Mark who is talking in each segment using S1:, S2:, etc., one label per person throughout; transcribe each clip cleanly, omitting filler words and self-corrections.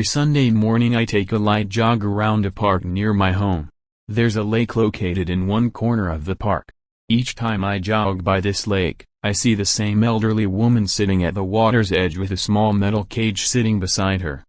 S1: Sunday morning I take a light jog around a park near my home. There's a lake located in one corner of the park. Each time I jog by this lake, I see the same elderly woman sitting at the water's edge with a small metal cage sitting beside her.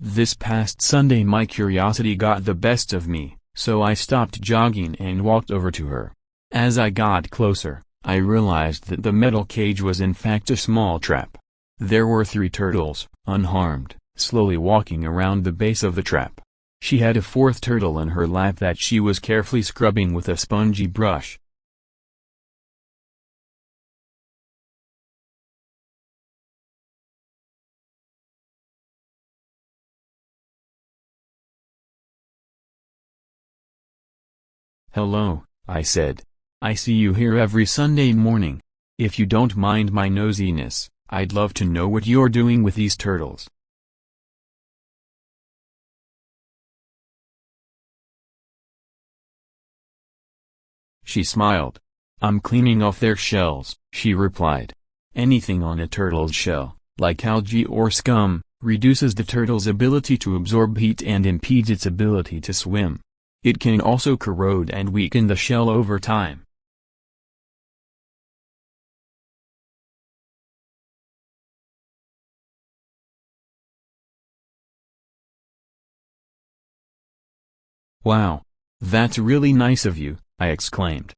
S1: This past Sunday my curiosity got the best of me, so I stopped jogging and walked over to her. As I got closer, I realized that the metal cage was in fact a small trap. There were 3 turtles, unharmed, slowly walking around the base of the trap. She had a 4th turtle in her lap that she was carefully scrubbing with a spongy brush. "Hello," I said. "I see you here every Sunday morning. If you don't mind my nosiness, I'd love to know what you're doing with these turtles." She smiled. "I'm cleaning off their shells," she replied. "Anything on a turtle's shell, like algae or scum, reduces the turtle's ability to absorb heat and impedes its ability to swim. It can also corrode and weaken the shell over time." "Wow! That's really nice of you," I exclaimed.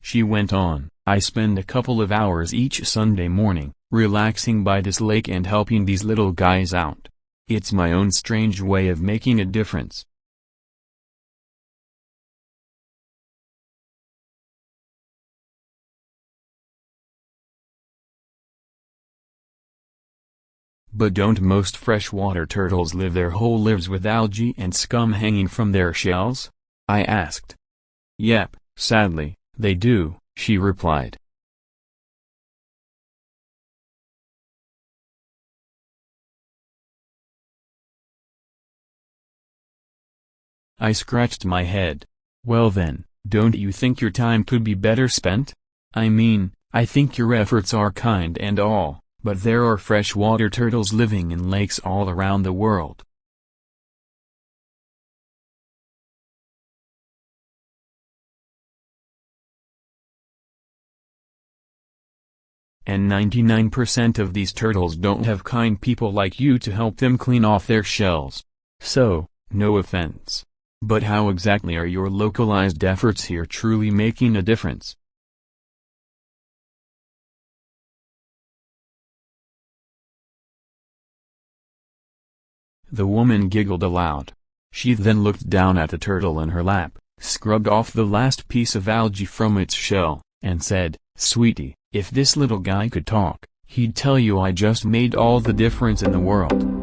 S1: She went on, "I spend a couple of hours each Sunday morning, relaxing by this lake and helping these little guys out. It's my own strange way of making a difference." "But don't most freshwater turtles live their whole lives with algae and scum hanging from their shells?" I asked. "Yep, sadly, they do," she replied. I scratched my head. "Well then, don't you think your time could be better spent? I mean, I think your efforts are kind and all, but there are freshwater turtles living in lakes all around the world." "And 99% of these turtles don't have kind people like you to help them clean off their shells. So, no offense. But how exactly are your localized efforts here truly making a difference?" The woman giggled aloud. She then looked down at the turtle in her lap, scrubbed off the last piece of algae from its shell, and said, "Sweetie, if this little guy could talk, he'd tell you I just made all the difference in the world."